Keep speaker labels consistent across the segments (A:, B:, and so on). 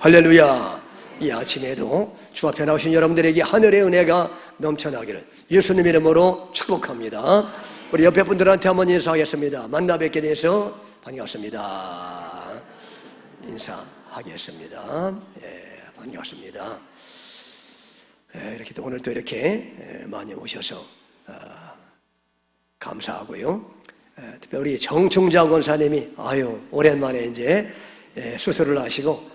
A: 할렐루야. 이 아침에도 주 앞에 나오신 여러분들에게 하늘의 은혜가 넘쳐나기를 예수님 이름으로 축복합니다. 우리 옆에 분들한테 한번 인사하겠습니다. 만나 뵙게 돼서 반갑습니다. 인사하겠습니다. 반갑습니다. 이렇게 또 오늘 또 이렇게 많이 오셔서 감사하고요. 특별히 우리 정충자 권사님이 오랜만에 이제 수술을 하시고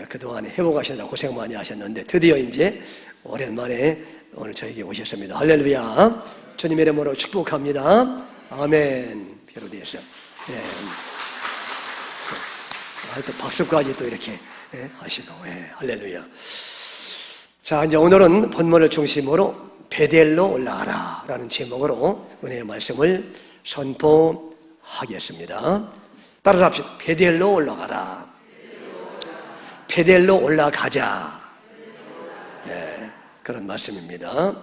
A: 그동안에 회복하시느라 고생 많이 하셨는데 드디어 이제 오랜만에 오늘 저에게 오셨습니다. 할렐루야. 주님 이름으로 축복합니다. 아멘. 비로되어서 또 박수까지 또 이렇게 하시고 할렐루야. 자, 이제 오늘은 본문을 중심으로 베델로 올라가라 라는 제목으로 은혜의 말씀을 선포하겠습니다. 따라서 합시다. 베델로 올라가라. 베델로 올라가자. 그런 말씀입니다.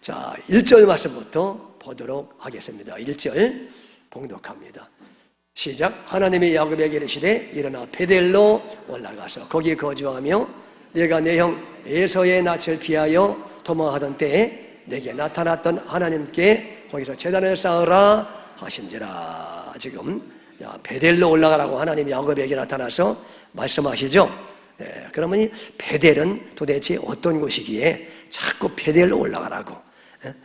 A: 자, 1절 말씀부터 보도록 하겠습니다. 1절 봉독합니다. 시작. 하나님이 야곱에게 이르시되 일어나 베델로 올라가서 거기 거주하며 내가 내 형 에서의 낯을 피하여 도망하던 때에 내게 나타났던 하나님께 거기서 제단을 쌓으라 하신지라. 지금 베델로 올라가라고 하나님이 야곱에게 나타나서 말씀하시죠. 그러면 이 베델은 도대체 어떤 곳이기에 자꾸 베델로 올라가라고,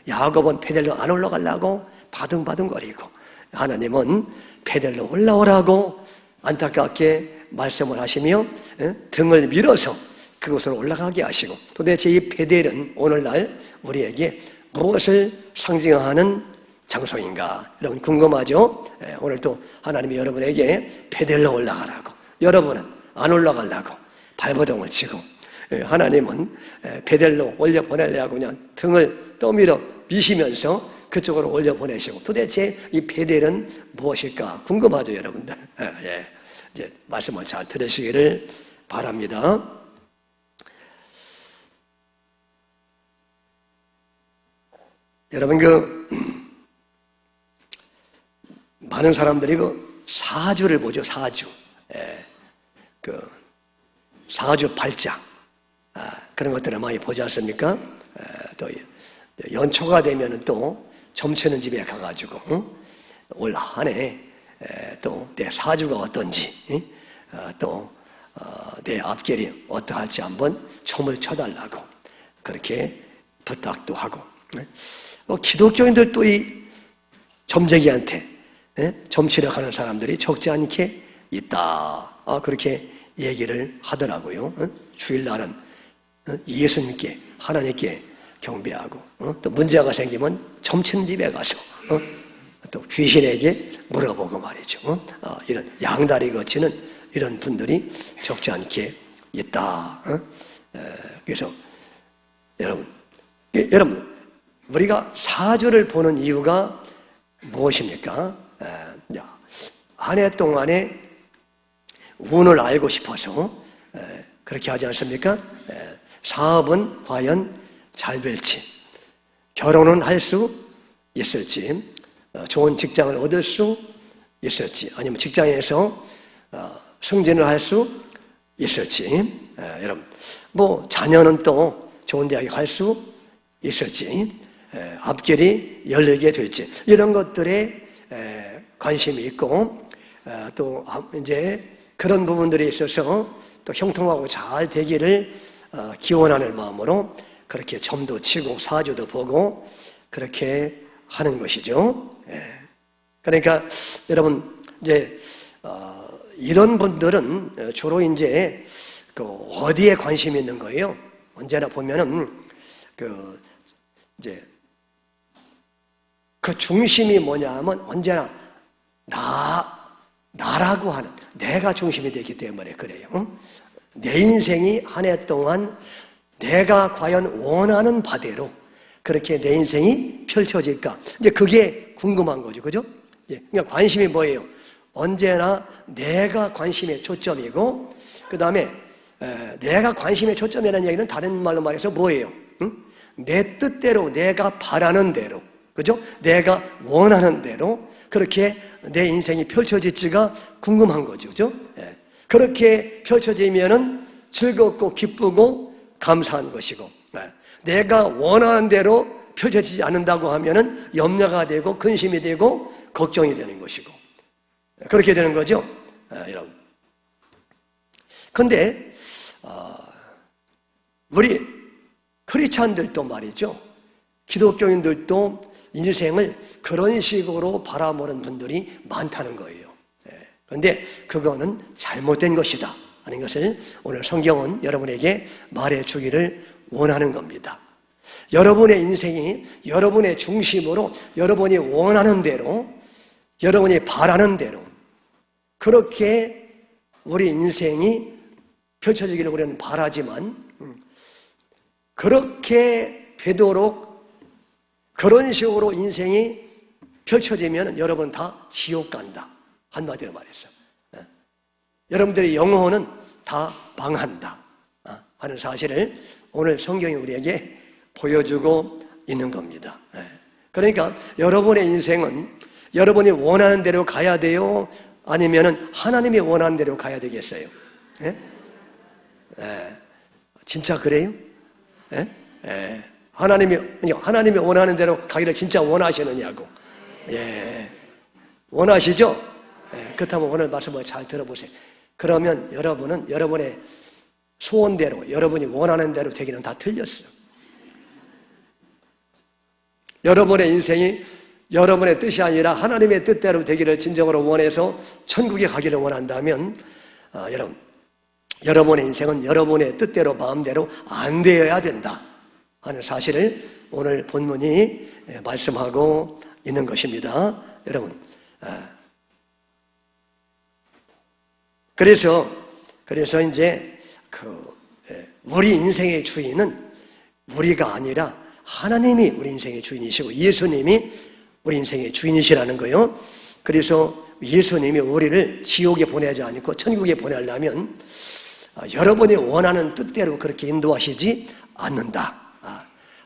A: 야곱은 베델로 안 올라가려고 바둥바둥거리고 하나님은 베델로 올라오라고 안타깝게 말씀을 하시며 등을 밀어서 그곳으로 올라가게 하시고, 도대체 이 베델은 오늘날 우리에게 무엇을 상징하는 장소인가? 여러분 궁금하죠? 오늘 또 하나님이 여러분에게 베델로 올라가라고, 여러분은 안 올라가려고 발버둥을 치고, 하나님은 베델로 올려보내려고 그냥 등을 떠밀어 미시면서 그쪽으로 올려보내시고, 도대체 이 베델은 무엇일까 궁금하죠 여러분들? 이제 말씀을 잘 들으시기를 바랍니다. 여러분 많은 사람들이 사주를 보죠. 사주. 사주 팔자 그런 것들을 많이 보지 않습니까? 또 연초가 되면은 또 점치는 집에 가가지고 올 한해 또 내 사주가 어떤지 또 내 앞길이 어떠할지 한번 점을 쳐달라고 그렇게 부탁도 하고, 기독교인들 또 이 점쟁이한테 점치려 하는 사람들이 적지 않게 있다. 그렇게 얘기를 하더라고요. 주일날은 예수님께, 하나님께 경배하고, 또 문제가 생기면 점치는 집에 가서 또 귀신에게 물어보고 말이죠. 이런 양다리 거치는 이런 분들이 적지 않게 있다. 그래서 여러분 우리가 사주를 보는 이유가 무엇입니까? 한 해 동안에 운을 알고 싶어서 그렇게 하지 않습니까? 사업은 과연 잘 될지, 결혼은 할 수 있을지, 좋은 직장을 얻을 수 있을지, 아니면 직장에서 승진을 할 수 있을지, 여러분 자녀는 또 좋은 대학에 갈 수 있을지, 앞길이 열리게 될지, 이런 것들에 관심이 있고, 또 이제 그런 부분들에 있어서 또 형통하고 잘 되기를 기원하는 마음으로 그렇게 점도 치고 사주도 보고 그렇게 하는 것이죠. 그러니까 여러분 이제 이런 분들은 주로 이제 어디에 관심이 있는 거예요? 언제나 보면은 이제 그 중심이 뭐냐 하면 언제나 나라고 하는, 내가 중심이 되기 때문에 그래요. 내 인생이 한 해 동안 내가 과연 원하는 바대로 그렇게 내 인생이 펼쳐질까? 이제 그게 궁금한 거죠. 그죠? 그러니까 관심이 뭐예요? 언제나 내가 관심의 초점이고, 그 다음에 내가 관심의 초점이라는 얘기는 다른 말로 말해서 뭐예요? 내 뜻대로, 내가 바라는 대로, 그죠? 내가 원하는 대로 그렇게 내 인생이 펼쳐질지가 궁금한 거죠. 그죠? 그렇게 펼쳐지면은 즐겁고 기쁘고 감사한 것이고, 내가 원하는 대로 펼쳐지지 않는다고 하면은 염려가 되고 근심이 되고 걱정이 되는 것이고, 그렇게 되는 거죠, 여러분. 그런데 우리 크리스찬들도 말이죠, 기독교인들도 인생을 그런 식으로 바라보는 분들이 많다는 거예요. 그런데 그거는 잘못된 것이다 하는 것을 오늘 성경은 여러분에게 말해주기를 원하는 겁니다. 여러분의 인생이 여러분의 중심으로 여러분이 원하는 대로, 여러분이 바라는 대로 그렇게 우리 인생이 펼쳐지기를 우리는 바라지만, 그렇게 되도록 그런 식으로 인생이 펼쳐지면 여러분 다 지옥 간다, 한마디로 말해서 여러분들의 영혼은 다 망한다 하는 사실을 오늘 성경이 우리에게 보여주고 있는 겁니다. 그러니까 여러분의 인생은 여러분이 원하는 대로 가야 돼요? 아니면 하나님이 원하는 대로 가야 되겠어요? 진짜 그래요? 하나님이 원하는 대로 가기를 진짜 원하시느냐고. 원하시죠? 그렇다면 오늘 말씀을 잘 들어보세요. 그러면 여러분은 여러분의 소원대로, 여러분이 원하는 대로 되기는 다 틀렸어요. 여러분의 인생이 여러분의 뜻이 아니라 하나님의 뜻대로 되기를 진정으로 원해서 천국에 가기를 원한다면, 여러분의 인생은 여러분의 뜻대로 마음대로 안 되어야 된다 하는 사실을 오늘 본문이 말씀하고 있는 것입니다. 여러분, 그래서 이제 우리 인생의 주인은 우리가 아니라 하나님이 우리 인생의 주인이시고 예수님이 우리 인생의 주인이시라는 거예요. 그래서 예수님이 우리를 지옥에 보내지 않고 천국에 보내려면 여러분이 원하는 뜻대로 그렇게 인도하시지 않는다.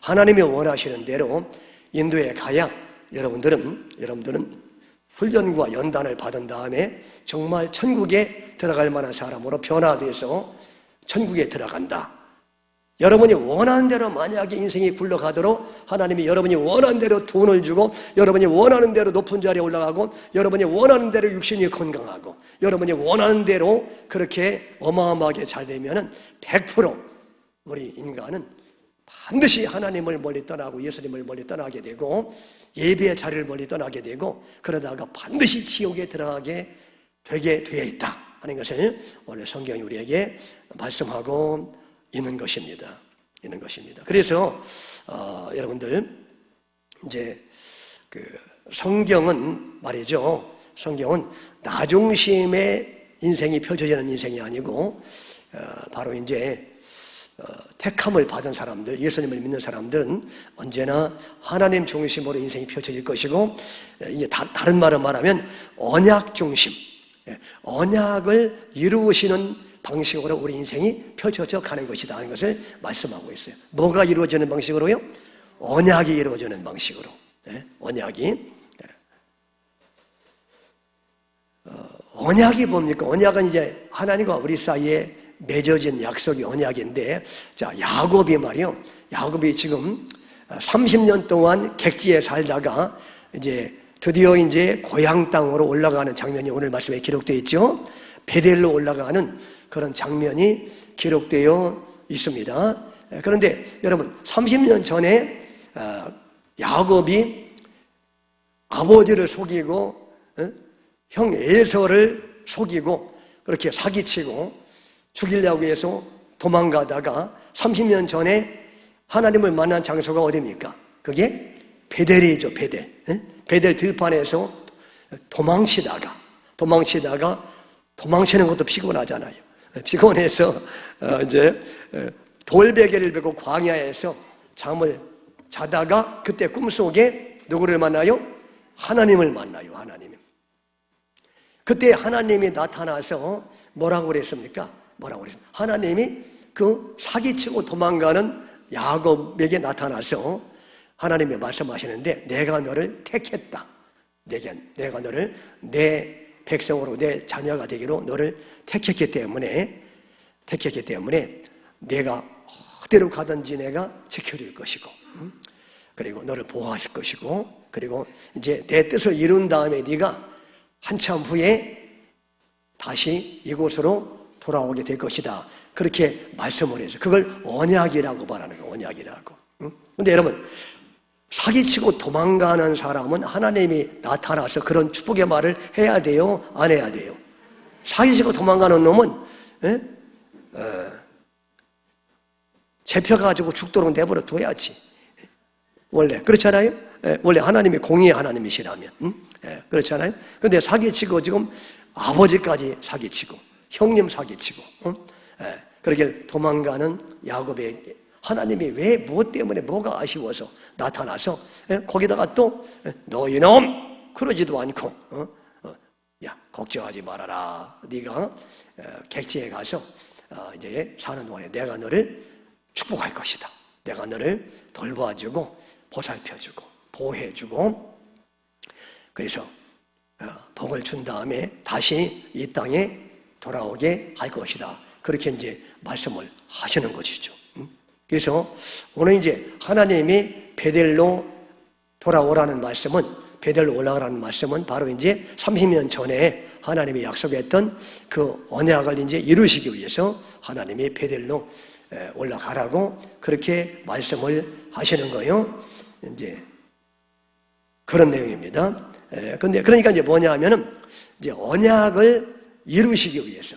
A: 하나님이 원하시는 대로 인도에 가야 여러분들은 훈련과 연단을 받은 다음에 정말 천국에 들어갈 만한 사람으로 변화돼서 천국에 들어간다. 여러분이 원하는 대로 만약에 인생이 굴러가도록 하나님이 여러분이 원하는 대로 돈을 주고, 여러분이 원하는 대로 높은 자리에 올라가고, 여러분이 원하는 대로 육신이 건강하고, 여러분이 원하는 대로 그렇게 어마어마하게 잘 되면은 100% 우리 인간은 반드시 하나님을 멀리 떠나고 예수님을 멀리 떠나게 되고 예배의 자리를 멀리 떠나게 되고, 그러다가 반드시 지옥에 들어가게 되게 되어 있다 하는 것을 오늘 성경이 우리에게 말씀하고 있는 것입니다. 그래서 여러분들 이제 성경은 말이죠. 성경은 나 중심의 인생이 펼쳐지는 인생이 아니고 바로 이제 택함을 받은 사람들, 예수님을 믿는 사람들은 언제나 하나님 중심으로 인생이 펼쳐질 것이고, 이제 다른 말로 말하면 언약 중심, 언약을 이루시는 방식으로 우리 인생이 펼쳐져 가는 것이다 하는 것을 말씀하고 있어요. 뭐가 이루어지는 방식으로요? 언약이 이루어지는 방식으로. 언약이. 언약이 뭡니까? 언약은 이제 하나님과 우리 사이에 맺어진 약속이 언약인데, 자, 야곱이 말이요. 야곱이 지금 30년 동안 객지에 살다가 이제 드디어 이제 고향 땅으로 올라가는 장면이 오늘 말씀에 기록되어 있죠. 베델로 올라가는 그런 장면이 기록되어 있습니다. 그런데 여러분, 30년 전에 야곱이 아버지를 속이고 형 에서를 속이고 그렇게 사기치고 죽이려고 해서 도망가다가 30년 전에 하나님을 만난 장소가 어디입니까? 그게 베델이죠. 베델 들판에서 도망치는 것도 피곤하잖아요. 피곤해서 이제 돌베개를 베고 광야에서 잠을 자다가 그때 꿈속에 누구를 만나요? 하나님을 만나요. 그때 하나님이 나타나서 뭐라고 그랬습니까? 하나님이 그 사기치고 도망가는 야곱에게 나타나서 하나님이 말씀하시는데, 내가 너를 택했다. 내가 너를 내 백성으로 내 자녀가 되기로 너를 택했기 때문에 택했기 때문에 내가 어디로 가든지 내가 지켜줄 것이고, 그리고 너를 보호하실 것이고, 그리고 이제 내 뜻을 이룬 다음에 네가 한참 후에 다시 이곳으로 돌아오게 될 것이다. 그렇게 말씀을 해서 그걸 언약이라고 말하는 거예요. 언약이라고. 근데 여러분, 사기치고 도망가는 사람은 하나님이 나타나서 그런 축복의 말을 해야 돼요? 안 해야 돼요? 사기치고 도망가는 놈은 잡혀가지고 죽도록 내버려 둬야지. 원래 그렇잖아요? 원래 하나님이 공의의 하나님이시라면 그렇잖아요? 근데 사기치고 지금 아버지까지 사기치고 형님 사기치고 그렇게 도망가는 야곱에게 하나님이 왜 무엇 때문에 뭐가 아쉬워서 나타나서 거기다가 또 너 이놈 그러지도 않고 야 걱정하지 말아라. 네가 객지에 가서 이제 사는 동안에 내가 너를 축복할 것이다. 내가 너를 돌봐주고 보살펴주고 보호해주고 그래서 복을 준 다음에 다시 이 땅에 돌아오게 할 것이다. 그렇게 이제 말씀을 하시는 것이죠. 그래서 오늘 이제 하나님이 베델로 돌아오라는 말씀은, 베델로 올라가라는 말씀은 바로 이제 30년 전에 하나님이 약속했던 그 언약을 이제 이루시기 위해서 하나님이 베델로 올라가라고 그렇게 말씀을 하시는 거예요. 이제 그런 내용입니다. 근데 그러니까 이제 뭐냐 하면은 이제 언약을 이루시기 위해서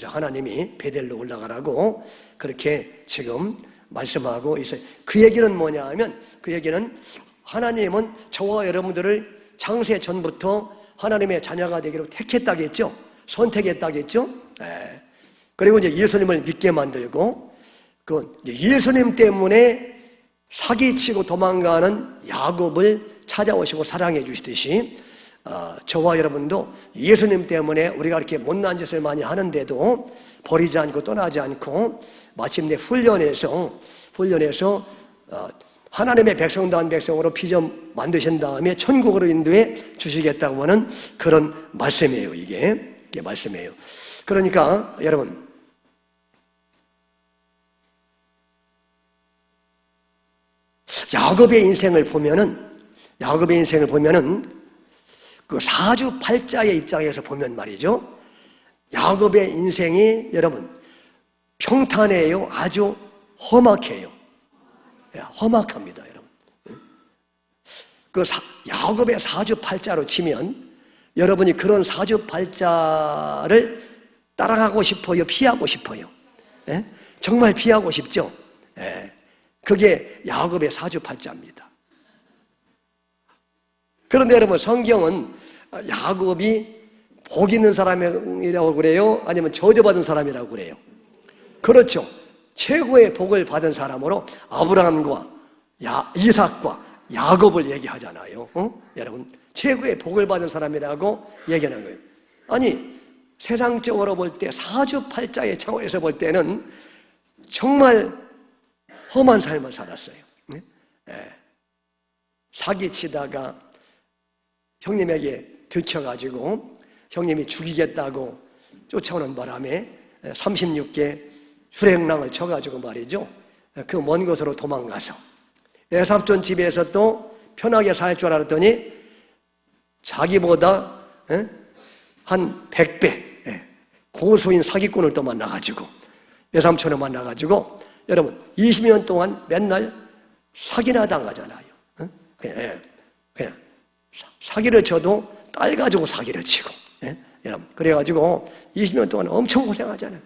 A: 하나님이 베델로 올라가라고 그렇게 지금 말씀하고 있어요. 그 얘기는 뭐냐 하면 그 얘기는 하나님은 저와 여러분들을 창세 전부터 하나님의 자녀가 되기로 택했다겠죠. 선택했다겠죠. 그리고 이제 예수님을 믿게 만들고 그 예수님 때문에 사기치고 도망가는 야곱을 찾아오시고 사랑해 주시듯이 저와 여러분도 예수님 때문에 우리가 이렇게 못난 짓을 많이 하는데도 버리지 않고 떠나지 않고 마침내 훈련해서 하나님의 백성다운 백성으로 빚어 만드신 다음에 천국으로 인도해 주시겠다고 하는 그런 말씀이에요. 이게 말씀이에요. 그러니까 여러분 야곱의 인생을 보면은 그 사주팔자의 입장에서 보면 말이죠. 야곱의 인생이 여러분 평탄해요? 아주 험악해요? 험악합니다, 여러분. 그 야곱의 사주팔자로 치면 여러분이 그런 사주팔자를 따라가고 싶어요? 피하고 싶어요? 정말 피하고 싶죠? 그게 야곱의 사주팔자입니다. 그런데 여러분 성경은 야곱이 복 있는 사람이라고 그래요? 아니면 저주받은 사람이라고 그래요? 그렇죠. 최고의 복을 받은 사람으로 아브라함과 이삭과 야곱을 얘기하잖아요. 여러분 최고의 복을 받은 사람이라고 얘기하는 거예요. 아니 세상적으로 볼 때 사주팔자의 차원에서 볼 때는 정말 험한 삶을 살았어요. 사기치다가 형님에게 들켜가지고 형님이 죽이겠다고 쫓아오는 바람에 36개 수레응랑을 쳐가지고 말이죠. 그 먼 곳으로 도망가서 에삽촌 집에서 또 편하게 살 줄 알았더니 자기보다 한 100배 고수인 사기꾼을 또 만나가지고 에삽촌에 만나가지고 여러분 20년 동안 맨날 사기나 당하잖아요. 그냥 사기를 쳐도 딸 가지고 사기를 치고 여러분 그래가지고 20년 동안 엄청 고생하잖아요.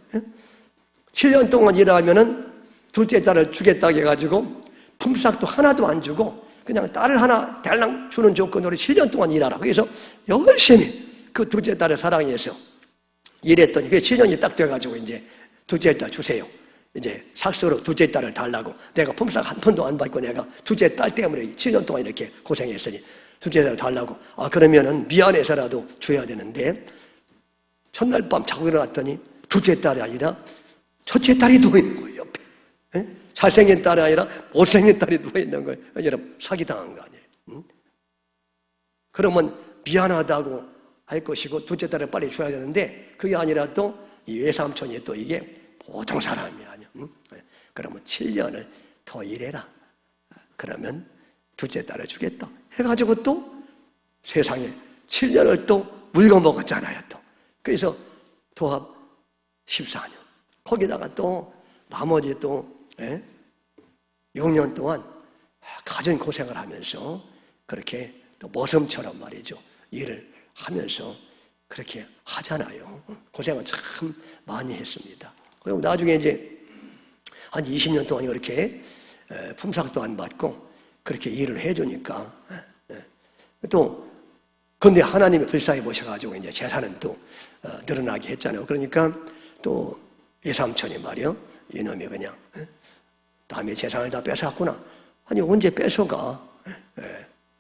A: 7년 동안 일하면은 둘째 딸을 주겠다고 해가지고 품삯도 하나도 안 주고 그냥 딸을 하나 달랑 주는 조건으로 7년 동안 일하라. 그래서 열심히 그 둘째 딸을 사랑해서 일했더니 그게 7년이 딱 돼가지고 이제 둘째 딸 주세요. 이제 삭스로 둘째 딸을 달라고 내가 품삯 한 푼도 안 받고 내가 둘째 딸 때문에 7년 동안 이렇게 고생했으니 둘째 딸을 달라고. 그러면은 미안해서라도 줘야 되는데 첫날 밤 자고 일어났더니 둘째 딸이 아니라 첫째 딸이 누워있는 거예요, 옆에. 잘생긴 딸이 아니라 못생긴 딸이 누워있는 거예요. 여러분, 사기당한 거 아니에요. 그러면 미안하다고 할 것이고, 둘째 딸을 빨리 줘야 되는데, 그게 아니라 또, 이 외삼촌이 또 이게 보통 사람이 아니야. 응? 그러면 7년을 더 일해라. 그러면 둘째 딸을 주겠다. 해가지고 또 세상에 7년을 또 물고 먹었잖아요. 또. 그래서 도합 14년. 거기다가 또 나머지 또 6년 동안 가진 고생을 하면서 그렇게 또 머슴처럼 말이죠. 일을 하면서 그렇게 하잖아요. 고생을 참 많이 했습니다. 그리고 나중에 이제 한 20년 동안 이렇게 품삯도 안 받고 그렇게 일을 해주니까 또 근데 하나님이 불쌍히 보셔가지고 이제 재산은 또 늘어나게 했잖아요. 그러니까 또 외삼촌이 말이요, 이놈이 그냥 남의 재산을 다 뺏어갔구나. 아니 언제 뺏어가?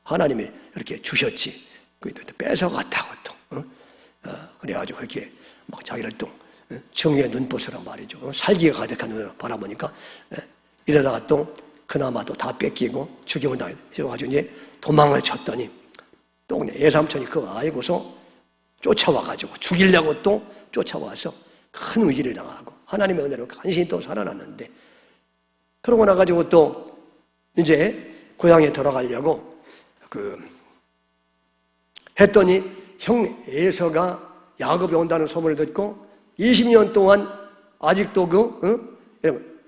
A: 하나님이 이렇게 주셨지. 뺏어갔다고 또. 그래가지고 그렇게 막 자기를 또 정의의 눈꽃으로 말이죠. 살기가 가득한 눈으로 바라보니까 이러다가 또 그나마 또 다 뺏기고 죽임을 당해가지고 이제 도망을 쳤더니 또 예삼촌이 그거 알고서 쫓아와가지고 죽이려고 또 쫓아와서 큰 위기를 당하고 하나님의 은혜로 간신히 또 살아났는데 그러고 나가지고 또 이제 고향에 돌아가려고 했더니 형 에서가 야곱이 온다는 소문을 듣고 20년 동안 아직도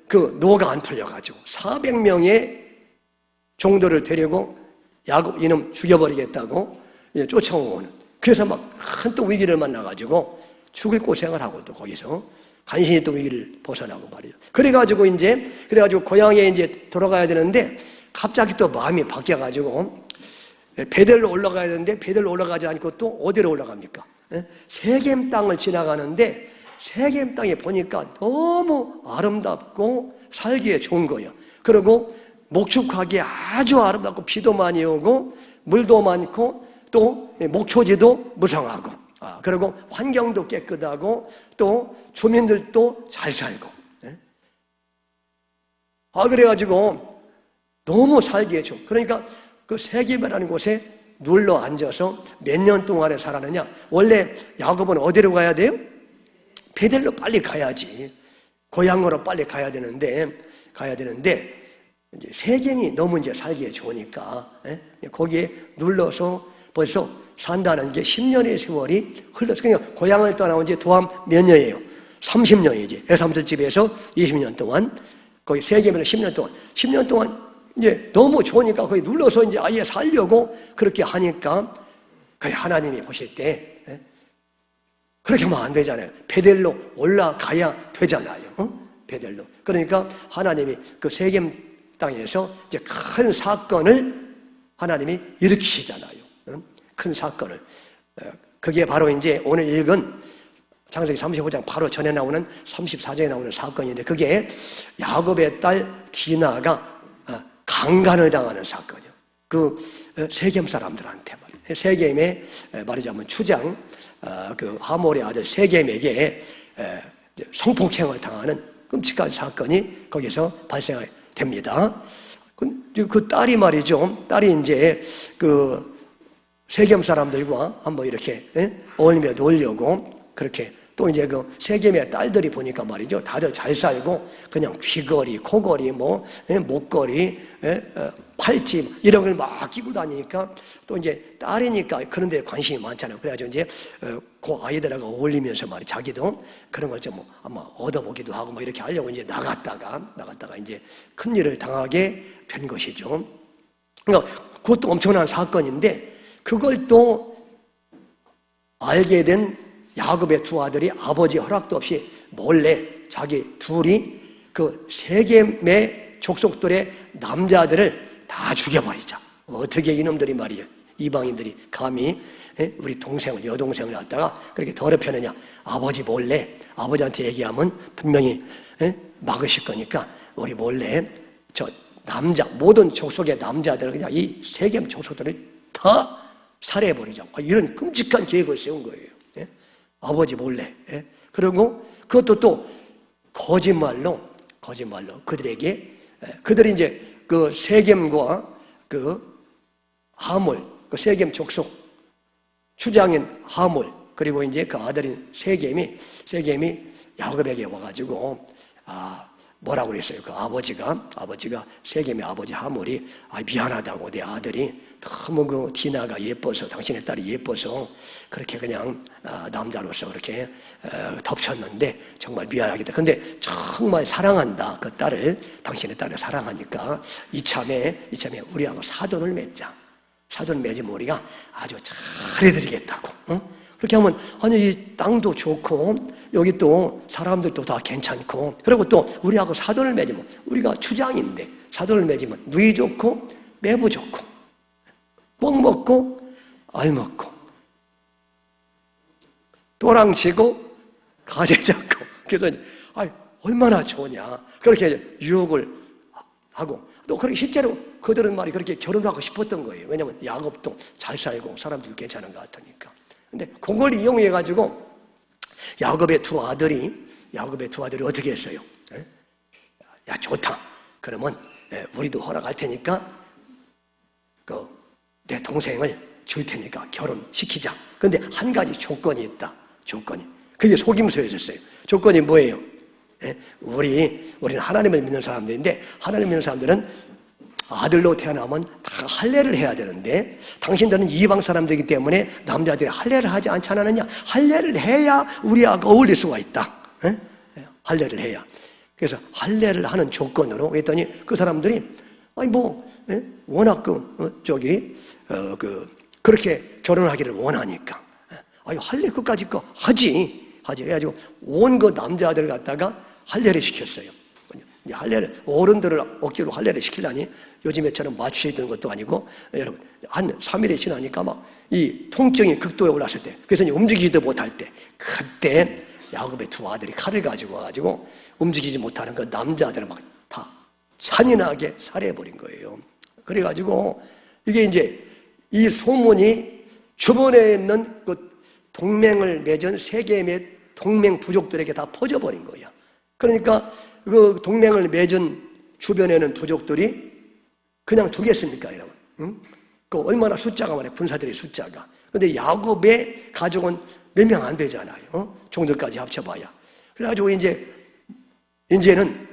A: 그 노가 안 풀려가지고 400명의 종들을 데리고 야곱 이놈 죽여버리겠다고 쫓아오는. 그래서 막 큰 또 위기를 만나가지고 죽을 고생을 하고 또 거기서 간신히 또 위기를 벗어나고 말이죠. 그래가지고 고향에 이제 돌아가야 되는데 갑자기 또 마음이 바뀌어가지고 베델로 올라가야 되는데 베델로 올라가지 않고 또 어디로 올라갑니까? 세겜 땅을 지나가는데 세겜 땅에 보니까 너무 아름답고 살기에 좋은 거예요. 그리고 목축하기에 아주 아름답고 비도 많이 오고 물도 많고 또 목초지도 무성하고 그리고 환경도 깨끗하고 또 주민들도 잘 살고 그래가지고 너무 살기에 좋고 그러니까 그 세겜이라는 곳에 눌러 앉아서 몇 년 동안에 살았느냐. 원래 야곱은 어디로 가야 돼요? 베델로 빨리 가야지. 고향으로 빨리 가야 되는데 이제 세겜이 너무 이제 살기에 좋으니까 거기에 눌러서 벌써 산다는 게 10년의 세월이 흘러서 그냥 고향을 떠나온 지 도합 몇 년이에요? 30년이지. 외삼촌 집에서 20년 동안 거기 세겜에는 10년 동안 이제 너무 좋으니까 거기 눌러서 이제 아예 살려고 그렇게 하니까 그 하나님이 보실 때 그렇게 하면 안 되잖아요. 베델로 올라가야 되잖아요. 베델로. 그러니까 하나님이 그 세겜 땅에서 이제 큰 사건을 하나님이 일으키시잖아요. 큰 사건을. 그게 바로 이제 오늘 읽은 창세기 35장 바로 전에 나오는 34장에 나오는 사건인데 그게 야곱의 딸 디나가 강간을 당하는 사건이요. 그 세겜 사람들한테 말이에요. 세겜의 말하자면 추장 그 하몰의 아들 세겜에게 성폭행을 당하는 끔찍한 사건이 거기서 발생됩니다. 그 딸이 말이죠. 딸이 이제 그 세겜 사람들과 한번 이렇게 어울리며 놀려고 그렇게 또 이제 그 세겜의 딸들이 보니까 말이죠. 다들 잘 살고 그냥 귀걸이, 코걸이, 뭐 목걸이, 팔찌 이런 걸 막 끼고 다니니까 또 이제 딸이니까 그런 데 관심이 많잖아요. 그래가지고 이제 그 아이들하고 어울리면서 말이 자기도 그런 걸 좀 뭐 아마 얻어보기도 하고 뭐 이렇게 하려고 이제 나갔다가 이제 큰 일을 당하게 된 것이죠. 그러니까 그것도 엄청난 사건인데 그걸 또 알게 된 야곱의 두 아들이 아버지 허락도 없이 몰래 자기 둘이 그 세겜의 족속들의 남자들을 다 죽여버리자. 어떻게 이놈들이 말이에요. 이방인들이 감히 우리 동생을, 여동생을 갖다가 그렇게 더럽혀내냐. 아버지 몰래 아버지한테 얘기하면 분명히 막으실 거니까 우리 몰래 저 남자, 모든 족속의 남자들을 그냥 이 세겜 족속들을 다 살해해버리자. 이런 끔찍한 계획을 세운 거예요. 아버지 몰래. 그리고 그것도 또 거짓말로 그들에게 그들이 이제 그 세겜과 그 하몰, 그 세겜 족속 추장인 하몰 그리고 이제 그 아들인 세겜이 야곱에게 와가지고 뭐라고 그랬어요? 그 아버지가 세겜의 아버지 하몰이 미안하다고 내 아들이 너무 그 디나가 예뻐서 당신의 딸이 예뻐서 그렇게 그냥 남자로서 그렇게 덮쳤는데 정말 미안하겠다. 근데 정말 사랑한다. 그 딸을 당신의 딸을 사랑하니까 이참에 우리하고 사돈을 맺자. 사돈을 맺으면 우리가 아주 잘해드리겠다고. 응? 그렇게 하면 아니 이 땅도 좋고 여기 또 사람들도 다 괜찮고 그리고 또 우리하고 사돈을 맺으면 우리가 추장인데 사돈을 맺으면 누이 좋고 매부 좋고 꼭 먹고 알 먹고 또랑치고 가재 잡고 그래서 얼마나 좋으냐 그렇게 유혹을 하고 또 그렇게 실제로 그들은 말이 그렇게 결혼하고 싶었던 거예요. 왜냐하면 야곱도 잘 살고 사람들도 괜찮은 것 같으니까. 근데 그걸 이용해가지고 야곱의 두 아들이 어떻게 했어요? 야 좋다. 그러면 우리도 허락할 테니까 내 동생을 줄 테니까 결혼시키자. 근데 한 가지 조건이 있다. 조건이. 그게 속임수였었어요. 조건이 뭐예요? 우리는 하나님을 믿는 사람들인데 하나님을 믿는 사람들은 아들로 태어나면 다 할례를 해야 되는데 당신들은 이방 사람들이기 때문에 남자들이 할례를 하지 않지 않았느냐? 할례를 해야 우리하고 어울릴 수가 있다. 할례를 해야. 그래서 할례를 하는 조건으로 했더니 그 사람들이 워낙 그렇게 결혼하기를 원하니까 할례 그까짓 거 하지 해가지고 온 그 남자들 갖다가 할례를 시켰어요. 할례를 어른들을 억지로 할례를 시키려니 요즘에처럼 맞추시던 것도 아니고 여러분 한 3일이 지나니까 막 이 통증이 극도에 올랐을 때 그래서 움직이지도 못할 때 그때 야곱의 두 아들이 칼을 가지고 와가지고 움직이지 못하는 그 남자들을 막 다 잔인하게 살해해버린 거예요. 그래가지고 이게 이제 이 소문이 주변에 있는 그 동맹을 맺은 세겜의 동맹 부족들에게 다 퍼져버린 거예요. 그러니까 그 동맹을 맺은 주변에 있는 부족들이 그냥 두겠습니까, 여러분? 응? 그 얼마나 숫자가 많아요, 군사들의 숫자가. 근데 야곱의 가족은 몇 명 안 되잖아요. 종들까지 합쳐봐야. 그래가지고 이제는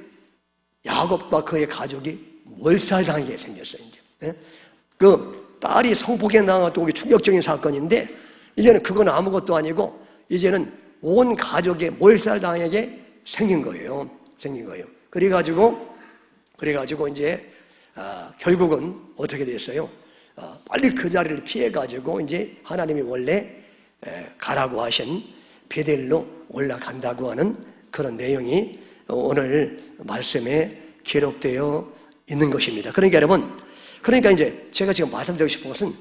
A: 야곱과 그의 가족이 몰살당하게 생겼어요, 이제. 그 딸이 성폭행 당하고 충격적인 사건인데 이제는 그건 아무것도 아니고 이제는 온 가족의 몰살당하게 생긴 거예요. 그래가지고 이제 결국은 어떻게 됐어요? 빨리 그 자리를 피해가지고 이제 하나님이 원래 가라고 하신 베델로 올라간다고 하는 그런 내용이 오늘 말씀에 기록되어 있는 것입니다. 그러니까 여러분, 이제 제가 지금 말씀드리고 싶은 것은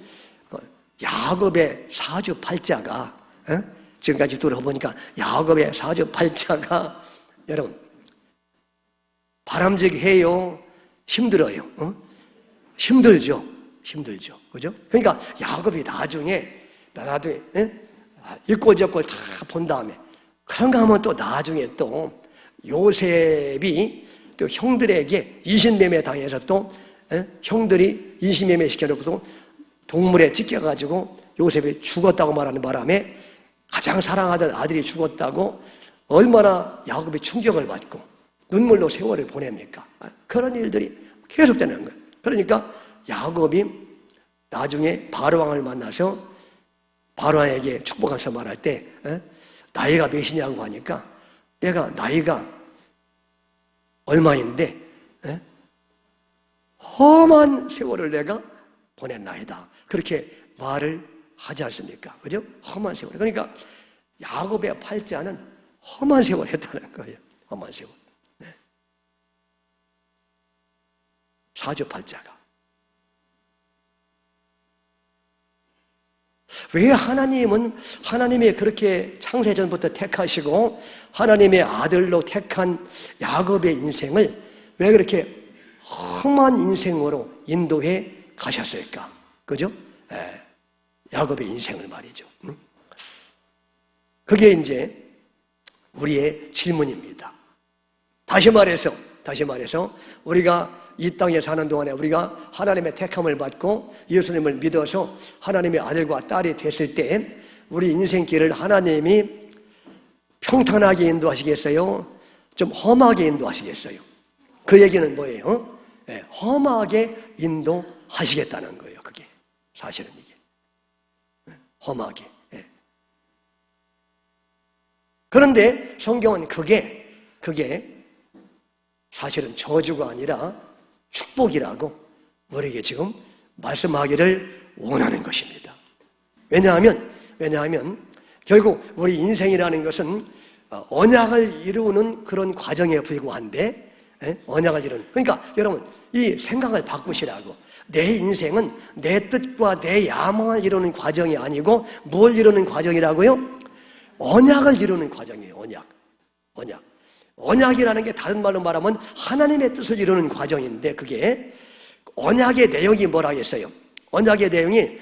A: 야곱의 사주팔자가 지금까지 들어보니까 야곱의 사주팔자가 여러분 바람직해요? 힘들어요? 힘들죠. 그죠? 그러니까 야곱이 나중에 이꼴저꼴 다 본 다음에 그런가 하면 또 나중에 또 요셉이 또 형들에게 이신매매 당해서 또 형들이 이신매매 시켜놓고 또 동물에 찢겨가지고 요셉이 죽었다고 말하는 바람에 가장 사랑하던 아들이 죽었다고 얼마나 야곱이 충격을 받고 눈물로 세월을 보냅니까? 그런 일들이 계속되는 거예요. 그러니까 야곱이 나중에 바로왕을 만나서 바로왕에게 축복하면서 말할 때 나이가 몇이냐고 하니까 내가 나이가 얼마인데 험한 세월을 내가 보냈나이다. 그렇게 말을 하지 않습니까? 그죠? 험한 세월. 그러니까 야곱의 팔자는 험한 세월을 했다는 거예요. 험한 세월. 사주팔자가. 왜 하나님이 그렇게 창세전부터 택하시고 하나님의 아들로 택한 야곱의 인생을 왜 그렇게 험한 인생으로 인도해 가셨을까? 그죠? 야곱의 인생을 말이죠. 그게 이제 우리의 질문입니다. 다시 말해서 우리가 이 땅에 사는 동안에 우리가 하나님의 택함을 받고 예수님을 믿어서 하나님의 아들과 딸이 됐을 때 우리 인생길을 하나님이 평탄하게 인도하시겠어요? 좀 험하게 인도하시겠어요? 그 얘기는 뭐예요? 네, 험하게 인도하시겠다는 거예요. 그게 사실은 이게 험하게. 네. 그런데 성경은 그게 사실은 저주가 아니라 축복이라고 우리에게 지금 말씀하기를 원하는 것입니다. 왜냐하면 결국 우리 인생이라는 것은 언약을 이루는 그런 과정에 불과한데, 언약을 이루는. 그러니까 여러분, 이 생각을 바꾸시라고. 내 인생은 내 뜻과 내 야망을 이루는 과정이 아니고 뭘 이루는 과정이라고요? 언약을 이루는 과정이에요. 언약이라는 게 다른 말로 말하면 하나님의 뜻을 이루는 과정인데, 그게 언약의 내용이 뭐라 했어요? 언약의 내용이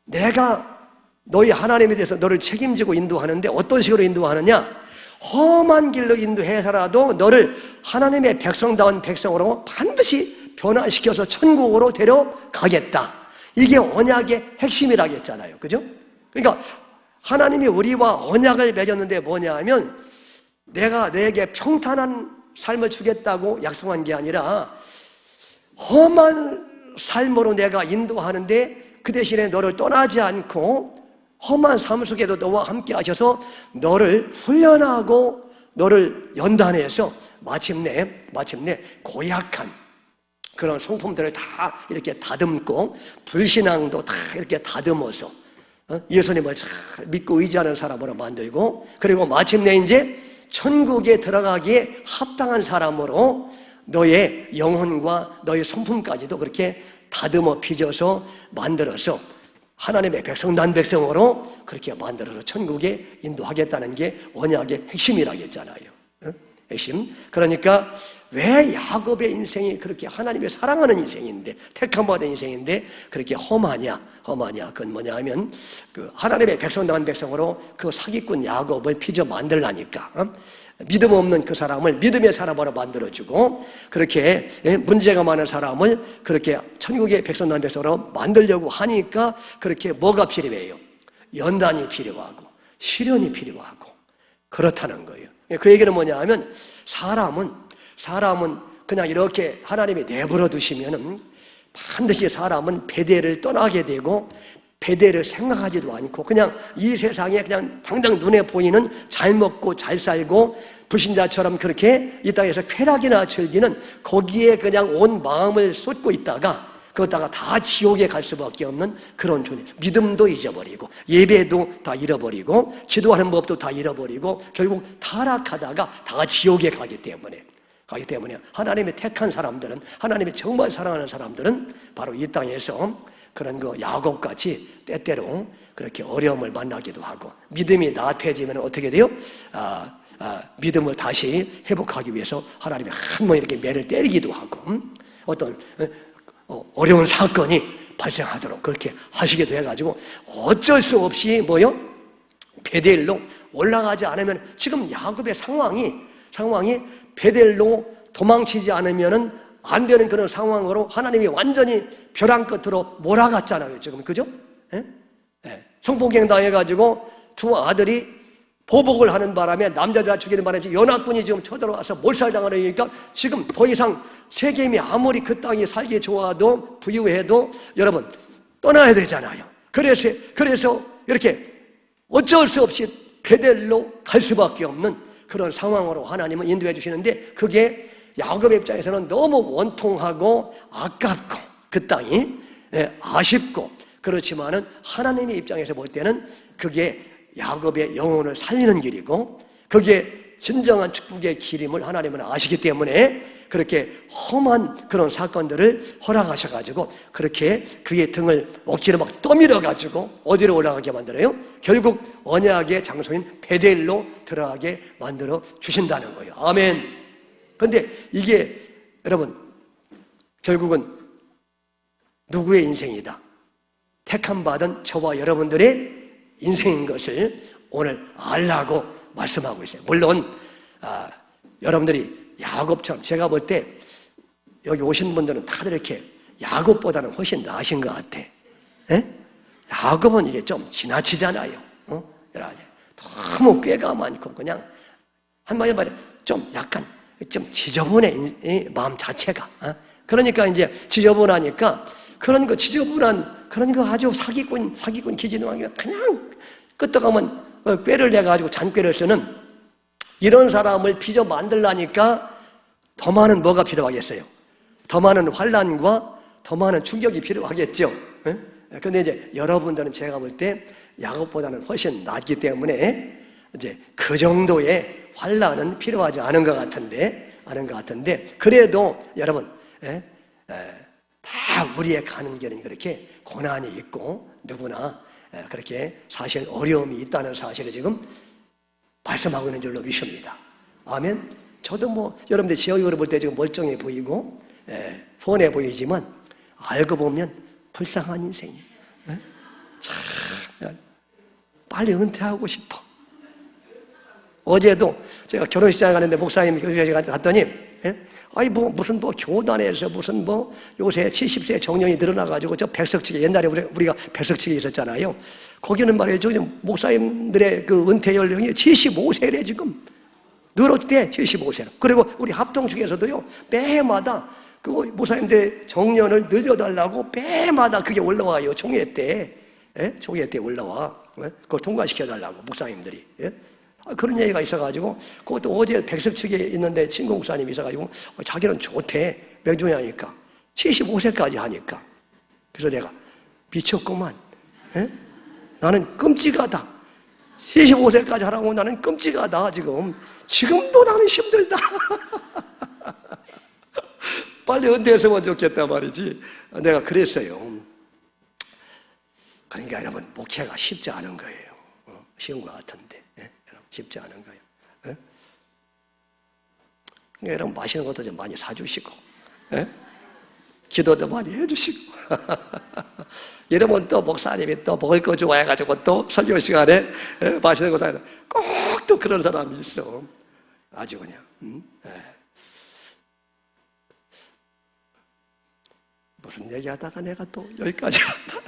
A: 내가 너희 하나님에 대해서 너를 책임지고 인도하는데 어떤 식으로 인도하느냐? 험한 길로 인도해서라도 너를 하나님의 백성다운 백성으로 반드시 변화시켜서 천국으로 데려가겠다. 이게 언약의 핵심이라고 했잖아요. 그죠? 그러니까 하나님이 우리와 언약을 맺었는데 뭐냐 하면 내가 너에게 평탄한 삶을 주겠다고 약속한 게 아니라 험한 삶으로 내가 인도하는데 그 대신에 너를 떠나지 않고 험한 삶 속에도 너와 함께 하셔서 너를 훈련하고 너를 연단해서 마침내 고약한 그런 성품들을 다 이렇게 다듬고 불신앙도 다 이렇게 다듬어서 예수님을 잘 믿고 의지하는 사람으로 만들고, 그리고 마침내 이제 천국에 들어가기에 합당한 사람으로 너의 영혼과 너의 성품까지도 그렇게 다듬어 빚어서 만들어서 하나님의 백성난 백성으로 그렇게 만들어서 천국에 인도하겠다는 게 언약의 핵심이라고 했잖아요. 핵심. 그러니까 왜 야곱의 인생이 그렇게 하나님의 사랑하는 인생인데, 택함받은 인생인데 그렇게 험하냐? 그건 뭐냐 하면 그 하나님의 백성난 백성으로 그 사기꾼 야곱을 빚어 만들라니까. 믿음 없는 그 사람을 믿음의 사람으로 만들어주고, 그렇게 문제가 많은 사람을 그렇게 천국의 백성난 백성으로 만들려고 하니까 그렇게 뭐가 필요해요? 연단이 필요하고 시련이 필요하고 그렇다는 거예요. 그 얘기는 뭐냐 하면 사람은 그냥 이렇게 하나님이 내버려 두시면은 반드시 사람은 베델을 떠나게 되고 베델을 생각하지도 않고 그냥 이 세상에 그냥 당장 눈에 보이는 잘 먹고 잘 살고 불신자처럼 그렇게 이 땅에서 쾌락이나 즐기는 거기에 그냥 온 마음을 쏟고 있다가 그러다가 다 지옥에 갈 수밖에 없는 그런 존재. 믿음도 잊어버리고 예배도 다 잃어버리고 기도하는 법도 다 잃어버리고 결국 타락하다가 다 지옥에 가기 때문에 하나님의 택한 사람들은, 하나님이 정말 사랑하는 사람들은 바로 이 땅에서 그런 거 야곱같이 때때로 그렇게 어려움을 만나기도 하고, 믿음이 나태해지면 어떻게 돼요? 믿음을 다시 회복하기 위해서 하나님이 한 번 이렇게 매를 때리기도 하고, 어떤 어려운 사건이 발생하도록 그렇게 하시기도 해가지고 어쩔 수 없이 베델로 올라가지 않으면, 지금 야곱의 상황이 베델로 도망치지 않으면은 안 되는 그런 상황으로 하나님이 완전히 벼랑 끝으로 몰아갔잖아요, 지금. 그죠? 성폭행 당해가지고 두 아들이 보복을 하는 바람에 남자들 죽이는 바람에 연합군이 지금 쳐들어와서 몰살당하니까 지금 더 이상 세겜이 아무리 그 땅이 살기 좋아도 부유해도 여러분 떠나야 되잖아요. 그래서 이렇게 어쩔 수 없이 베델로 갈 수밖에 없는 그런 상황으로 하나님은 인도해 주시는데, 그게 야곱의 입장에서는 너무 원통하고 아깝고 그 땅이 아쉽고, 그렇지만은 하나님의 입장에서 볼 때는 그게 야곱의 영혼을 살리는 길이고 그게 진정한 축복의 길임을 하나님은 아시기 때문에 그렇게 험한 그런 사건들을 허락하셔가지고 그렇게 그의 등을 억지로 막 떠밀어가지고 어디로 올라가게 만들어요? 결국 언약의 장소인 베델로 들어가게 만들어 주신다는 거예요. 아멘. 그런데 이게 여러분 결국은 누구의 인생이다? 택함받은 저와 여러분들의 인생인 것을 오늘 알라고 말씀하고 있어요. 물론 여러분들이 야곱처럼, 제가 볼 때 여기 오신 분들은 다들 이렇게 야곱보다는 훨씬 나으신 것 같아. 야곱은 이게 좀 지나치잖아요. 너무 꾀가 많고 그냥 한마디로 말해 좀 약간 좀 지저분해 이 마음 자체가. 그러니까 이제 지저분하니까 그런 거 지저분한 그런 거 아주 사기꾼 기진왕이가 그냥 끄떡하면 꾀를 내가지고 잔꾀를 쓰는 이런 사람을 빚어 만들라니까 더 많은 뭐가 필요하겠어요? 더 많은 환난과 더 많은 충격이 필요하겠죠. 근데 이제 여러분들은 제가 볼 때 야곱보다는 훨씬 낫기 때문에 이제 그 정도의 환난은 필요하지 않은 것 같은데 그래도 여러분 다 우리의 가는 길은 그렇게 고난이 있고 누구나 그렇게 사실 어려움이 있다는 사실을 지금 말씀하고 있는 줄로 믿습니다. 아멘. 저도 뭐 여러분들 제 얼굴을 볼 때 지금 멀쩡해 보이고 폰해 보이지만 알고 보면 불쌍한 인생이에요. 참 빨리 은퇴하고 싶어. 어제도 제가 결혼식장에 가는데 목사님 교회에 갔더니 아니 뭐 무슨 뭐 교단에서 무슨 뭐 요새 70세 정년이 늘어나가지고 저 백석치기 옛날에 우리가 백석치기 있었잖아요. 거기는 말이죠 목사님들의 그 은퇴 연령이 75세래 지금 늘었대 75세로. 그리고 우리 합동 중에서도요 매해마다 그 목사님들 정년을 늘려달라고 매해마다 그게 올라와요 총회 때. 총회 때 올라와. 그걸 통과시켜달라고 목사님들이. 그런 얘기가 있어가지고 그것도 어제 백석치기에 있는데 친구 목사님이 있어가지고 자기는 좋대 명종하니까 75세까지 하니까. 그래서 내가 미쳤구만. 나는 끔찍하다. 75세까지 하라고 나는 끔찍하다. 지금도 나는 힘들다. 빨리 은퇴했으면 좋겠다 말이지. 내가 그랬어요. 그러니까 여러분 목회가 쉽지 않은 거예요. 쉬운 것 같은데 쉽지 않은 거예요. 그러니까 여러분 맛있는 것도 좀 많이 사주시고 기도도 많이 해주시고 여러분 또 목사님이 또 먹을 거 좋아해가지고 또 설교 시간에 맛있는 거 사야 꼭 또 그런 사람이 있어. 아주 그냥 무슨 얘기하다가 내가 또 여기까지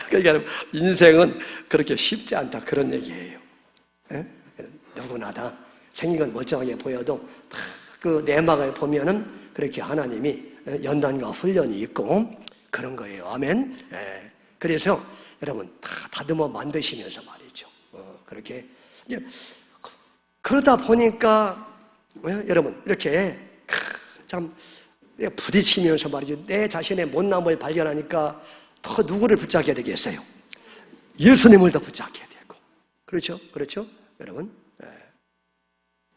A: 그러니까 인생은 그렇게 쉽지 않다 그런 얘기예요. 누구나 다 생긴 건 멀쩡하게 보여도 그 내막을 보면은 그렇게 하나님이 연단과 훈련이 있고 그런 거예요. 아멘. 그래서 여러분 다 다듬어 만드시면서 말이죠. 그렇게 이제 그러다 보니까 여러분 이렇게 참 부딪히면서 말이죠. 내 자신의 못남을 발견하니까 더 누구를 붙잡게 되겠어요? 예수님을 더 붙잡게 되고. 그렇죠? 여러분.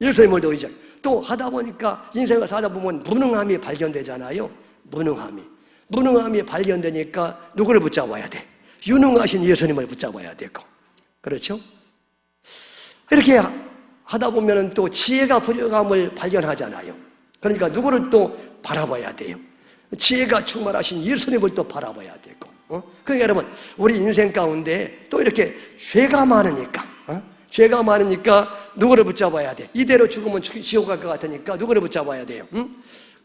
A: 예수님을 더 의지하고. 또 하다 보니까 인생을 살다 보면 무능함이 발견되잖아요. 무능함이 발견되니까 누구를 붙잡아야 돼? 유능하신 예수님을 붙잡아야 되고. 그렇죠? 이렇게 하다 보면 또 지혜가 부족함을 발견하잖아요. 그러니까 누구를 또 바라봐야 돼요? 지혜가 충만하신 예수님을 또 바라봐야 되고. 그러니까 여러분 우리 인생 가운데 또 이렇게 죄가 많으니까 누구를 붙잡아야 돼? 이대로 죽으면 지옥 갈 것 같으니까 누구를 붙잡아야 돼요?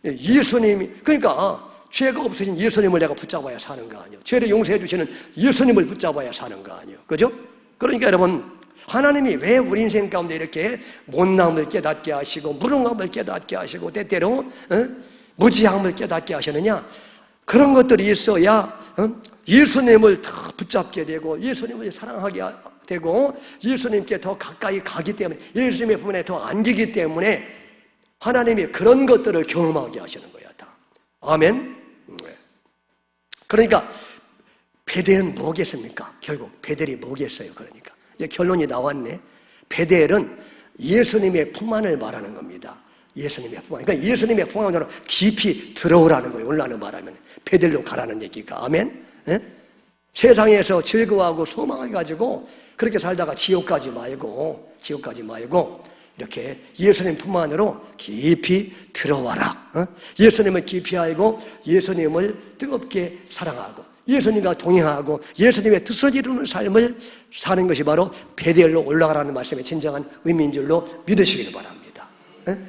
A: 예수님이. 그러니까 죄가 없으신 예수님을 내가 붙잡아야 사는 거 아니에요? 죄를 용서해 주시는 예수님을 붙잡아야 사는 거 아니에요? 그죠? 그러니까 여러분 하나님이 왜 우리 인생 가운데 이렇게 못남을 깨닫게 하시고 무능함을 깨닫게 하시고 때때로 무지함을 깨닫게 하시느냐? 그런 것들이 있어야 예수님을 더 붙잡게 되고 예수님을 사랑하게 되고 예수님께 더 가까이 가기 때문에 예수님의 품에 더 안기기 때문에 하나님이 그런 것들을 경험하게 하시는 거야 다. 아멘. 그러니까 베델은 뭐겠습니까? 결국 베델이 뭐겠어요? 그러니까 이제 결론이 나왔네. 베델은 예수님의 품 안을 말하는 겁니다. 예수님의 품 안. 그러니까 예수님의 품 안으로 깊이 들어오라는 거예요. 오늘날로 말하면 베델로 가라는 얘기가. 아멘. 세상에서 즐거워하고 소망을 가지고 그렇게 살다가 지옥까지 말고 이렇게 예수님 품 안으로 깊이 들어와라. 예수님을 깊이 알고 예수님을 뜨겁게 사랑하고 예수님과 동행하고 예수님의 뜻을 이루는 삶을 사는 것이 바로 베델로 올라가라는 말씀의 진정한 의미인 줄로 믿으시기를 바랍니다.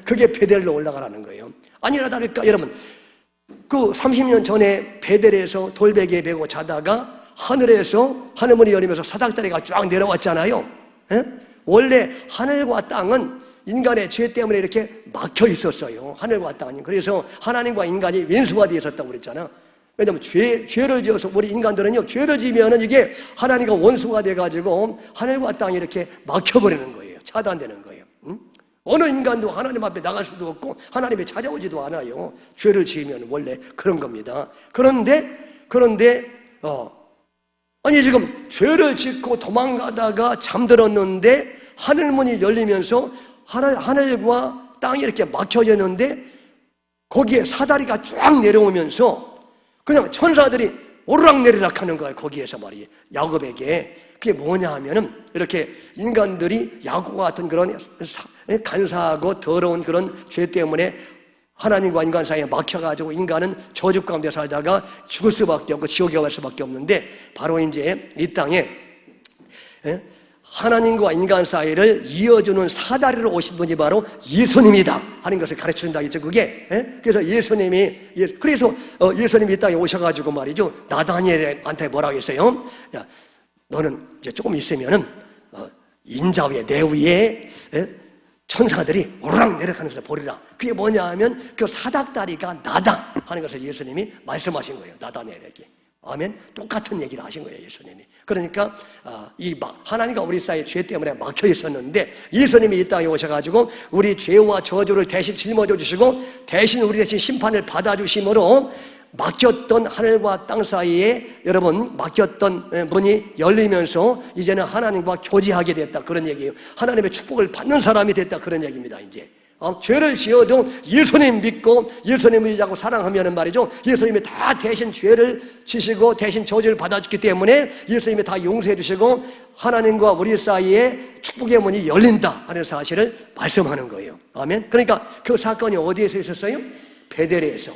A: 그게 베델로 올라가라는 거예요. 아니라 다를까 여러분 그 30년 전에 베델에서 돌베개에 베고 자다가 하늘에서 하늘문이 열리면서 사닥다리가 쫙 내려왔잖아요. 원래 하늘과 땅은 인간의 죄 때문에 이렇게 막혀 있었어요. 하늘과 땅이. 그래서 하나님과 인간이 왼수가 되어 있었다고 그랬잖아. 왜냐하면 죄를 지어서 우리 인간들은요, 죄를 지면은 이게 하나님과 원수가 돼가지고 하늘과 땅이 이렇게 막혀버리는 거예요. 차단되는 거예요. 응? 어느 인간도 하나님 앞에 나갈 수도 없고 하나님이 찾아오지도 않아요. 죄를 지으면 원래 그런 겁니다. 그런데 아니 지금 죄를 짓고 도망가다가 잠들었는데 하늘문이 열리면서 하늘과 땅이 이렇게 막혀져 있는데 거기에 사다리가 쫙 내려오면서 그냥 천사들이 오르락내리락 하는 거예요. 거기에서 말이에요. 야곱에게. 그게 뭐냐 하면은 이렇게 인간들이 야곱과 같은 그런 간사하고 더러운 그런 죄 때문에 하나님과 인간 사이에 막혀가지고 인간은 저주 가운데 살다가 죽을 수밖에 없고 지옥에 갈 수밖에 없는데 바로 이제 이 땅에 하나님과 인간 사이를 이어주는 사다리로 오신 분이 바로 예수님이다 하는 것을 가르쳐준다 했죠. 그게. 그래서 예수님이 이 땅에 오셔가지고 말이죠. 나다니엘한테 뭐라고 했어요? 야, 너는 이제 조금 있으면은 인자 위에 내 위에 천사들이 오르락내리락하는 것을 보리라. 그게 뭐냐 하면 그 사닥다리가 나다 하는 것을 예수님이 말씀하신 거예요. 나다니엘에게. 아멘. 똑같은 얘기를 하신 거예요, 예수님이. 그러니까 하나님과 우리 사이에 죄 때문에 막혀 있었는데 예수님이 이 땅에 오셔가지고 우리 죄와 저주를 대신 짊어져 주시고 대신 우리 대신 심판을 받아주심으로 막혔던 하늘과 땅 사이에 여러분 막혔던 문이 열리면서 이제는 하나님과 교제하게 됐다, 그런 얘기예요. 하나님의 축복을 받는 사람이 됐다, 그런 얘기입니다. 이제 죄를 지어도 예수님 믿고 예수님을 자꾸 사랑하면 말이죠, 예수님이 다 대신 죄를 지시고 대신 저주를 받아줬기 때문에 예수님이 다 용서해 주시고 하나님과 우리 사이에 축복의 문이 열린다 하는 사실을 말씀하는 거예요. 아멘. 그러니까 그 사건이 어디에서 있었어요? 베델에서.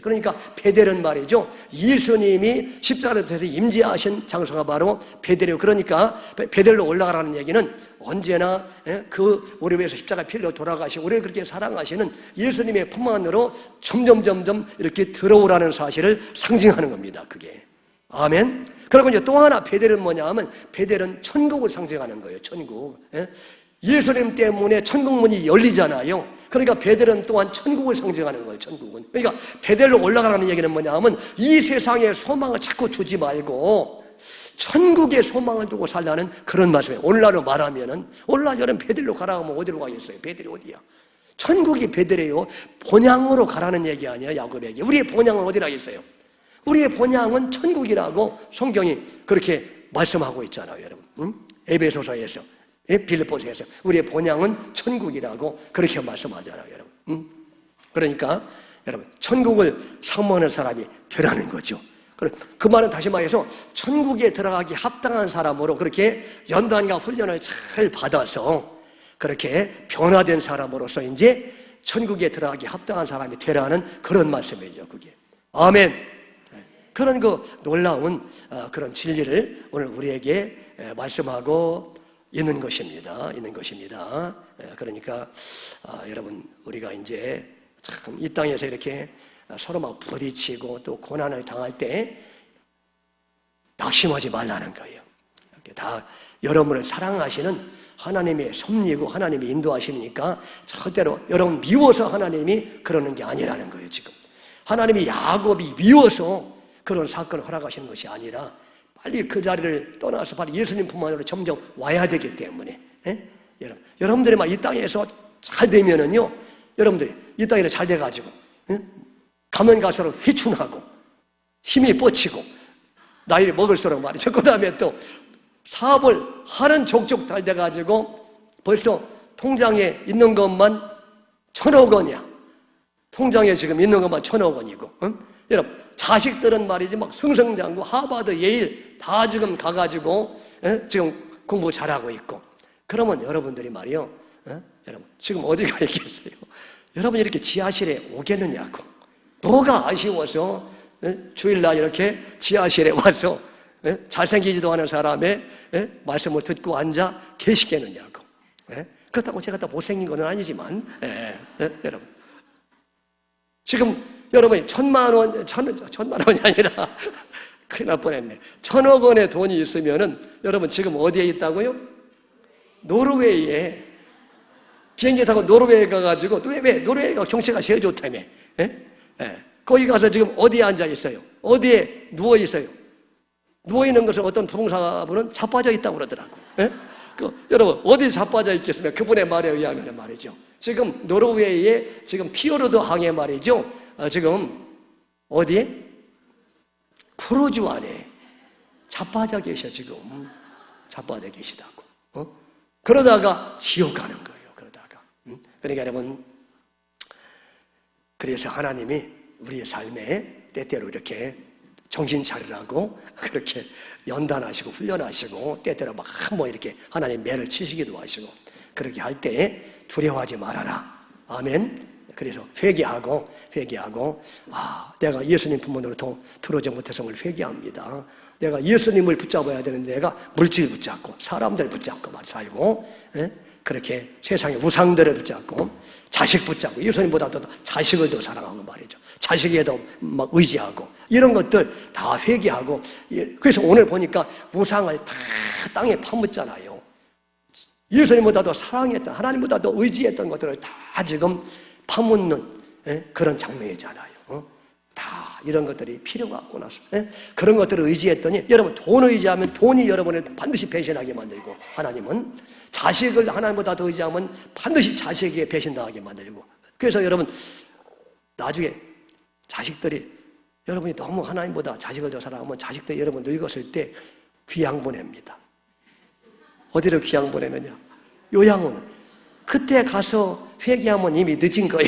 A: 그러니까 베델은 말이죠, 예수님이 십자가를 통해서 임재하신 장소가 바로 베델이에요. 그러니까 베델로 올라가라는 얘기는 언제나 우리 위해서 십자가 피로 돌아가시고 우리를 그렇게 사랑하시는 예수님의 품 안으로 점점 이렇게 들어오라는 사실을 상징하는 겁니다. 그게. 아멘. 그리고 이제 또 하나 베델은 뭐냐 하면 베델은 천국을 상징하는 거예요. 천국. 예수님 때문에 천국문이 열리잖아요. 그러니까 베델은 또한 천국을 상징하는 거예요. 천국은. 그러니까 베델로 올라가라는 얘기는 뭐냐 하면 이 세상의 소망을 자꾸 두지 말고 천국의 소망을 두고 살라는 그런 말씀이에요. 오늘날로 말하면은 오늘날은 베델로 가라 하면 어디로 가겠어요? 베델이 어디야? 천국이 베델이에요. 본향으로 가라는 얘기 아니에요, 야곱에게. 우리의 본향은 어디라 했어요? 우리의 본향은 천국이라고 성경이 그렇게 말씀하고 있잖아요, 여러분. 에베소서에서, 빌립보서에서 우리의 본향은 천국이라고 그렇게 말씀하잖아요, 여러분. 그러니까 여러분, 천국을 사모하는 사람이 되라는 거죠. 그 말은 다시 말해서 천국에 들어가기 합당한 사람으로 그렇게 연단과 훈련을 잘 받아서 그렇게 변화된 사람으로서 이제 천국에 들어가기 합당한 사람이 되라는 그런 말씀이죠, 그게. 아멘. 그런 그 놀라운 그런 진리를 오늘 우리에게 말씀하고 있는 것입니다. 그러니까 여러분, 우리가 이제 참 이 땅에서 이렇게 서로 막 부딪히고 또 고난을 당할 때 낙심하지 말라는 거예요. 이렇게 다 여러분을 사랑하시는 하나님의 섭리고 하나님이 인도하시니까 절대로 여러분 미워서 하나님이 그러는 게 아니라는 거예요. 지금 하나님이 야곱이 미워서 그런 사건을 허락하시는 것이 아니라 빨리 그 자리를 떠나서 빨리 예수님 품 안으로 점점 와야 되기 때문에, 여러분들이 막 이 땅에서 잘 되면은요, 여러분들이 이 땅에서 잘 돼가지고 가면 갈수록 회춘하고 힘이 뻗치고 나이를 먹을수록 말이죠. 그 다음에 또 사업을 하는 족족 잘 돼가지고 벌써 통장에 있는 것만 1,000억 원이야. 통장에 지금 있는 것만 1,000억 원이고, 여러분 자식들은 말이지 막 승승장구 하버드 예일 다 지금 가가지고 지금 공부 잘하고 있고. 그러면 여러분들이 말이요, 여러분 지금 어디 가 있겠어요? 여러분 이렇게 지하실에 오겠느냐고. 뭐가 아쉬워서 주일날 이렇게 지하실에 와서 잘생기지도 않은 사람의 말씀을 듣고 앉아 계시겠느냐고. 그렇다고 제가 다 못생긴 건 아니지만, 여러분 지금 여러분이 1,000만 원이 아니라 큰일 날 뻔했네. 1,000억 원의 돈이 있으면은 여러분 지금 어디에 있다고요? 노르웨이에 비행기 타고 노르웨이 가가지고, 왜 노르웨이가 경치가 제일 좋다며. 예? 예. 거기 가서 지금 어디에 앉아 있어요? 어디에 누워 있어요? 누워 있는 것을 어떤 부동산분은 자빠져 있다고 그러더라고. 예? 여러분, 어디 자빠져 있겠으면 그분의 말에 의하면 말이죠. 지금 노르웨이에 지금 피요르드 항에 말이죠. 지금 어디에? 크루즈 안에 자빠져 계셔, 지금. 자빠져 계시다고. 그러다가 지옥 가는 거예요, 그러다가. 그러니까 여러분, 그래서 하나님이 우리의 삶에 때때로 이렇게 정신 차리라고 그렇게 연단하시고 훈련하시고 때때로 막 이렇게 하나님 매를 치시기도 하시고 그렇게 할 때에 두려워하지 말아라. 아멘. 그래서 회개하고 내가 예수님 품문으로 들어오지 못해서 회개합니다. 내가 예수님을 붙잡아야 되는데 내가 물질 붙잡고 사람들 붙잡고 살고, 그렇게 세상의 우상들을 붙잡고 자식 붙잡고 예수님보다도 자식을 더 사랑하고 말이죠. 자식에 더 막 의지하고 이런 것들 다 회개하고. 그래서 오늘 보니까 우상을 다 땅에 파묻잖아요. 예수님보다도 사랑했던, 하나님보다도 의지했던 것들을 다 지금 파묻는 그런 장면이잖아요. 다 이런 것들이 필요가 없고 나서 그런 것들을 의지했더니, 여러분 돈 의지하면 돈이 여러분을 반드시 배신하게 만들고, 하나님은 자식을 하나님보다 더 의지하면 반드시 자식에게 배신당하게 만들고. 그래서 여러분 나중에 자식들이, 여러분이 너무 하나님보다 자식을 더 사랑하면 자식들이 여러분 늙었을 때 귀양 보냅니다. 어디로 귀양 보내느냐? 요양원. 그때 가서 회개하면 이미 늦은 거야.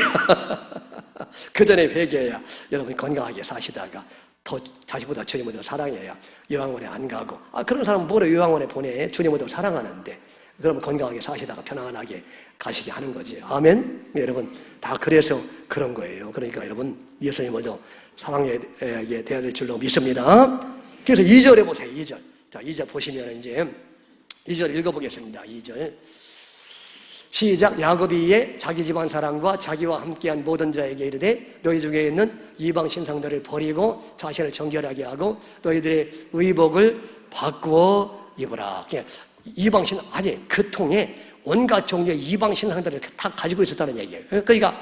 A: 그 전에 회개해야 여러분이 건강하게 사시다가 더 자식보다 주님보다 사랑해야 요양원에 안 가고. 그런 사람은 뭐로 요양원에 보내? 주님보다 사랑하는데. 그러면 건강하게 사시다가 편안하게 가시게 하는 거지. 아멘? 여러분 다 그래서 그런 거예요. 그러니까 여러분 예수님을 더 사랑해야 될 줄로 믿습니다. 그래서 2절에 보세요. 2절. 자, 2절 보시면 이제 2절 읽어보겠습니다. 2절 시작. 야곱이 이에 자기 집안 사람과 자기와 함께한 모든 자에게 이르되 너희 중에 있는 이방 신상들을 버리고 자신을 정결하게 하고 너희들의 의복을 바꾸어 입으라. 이방 신상, 아니 그 통에 온갖 종류의 이방 신상들을 다 가지고 있었다는 얘기예요. 그러니까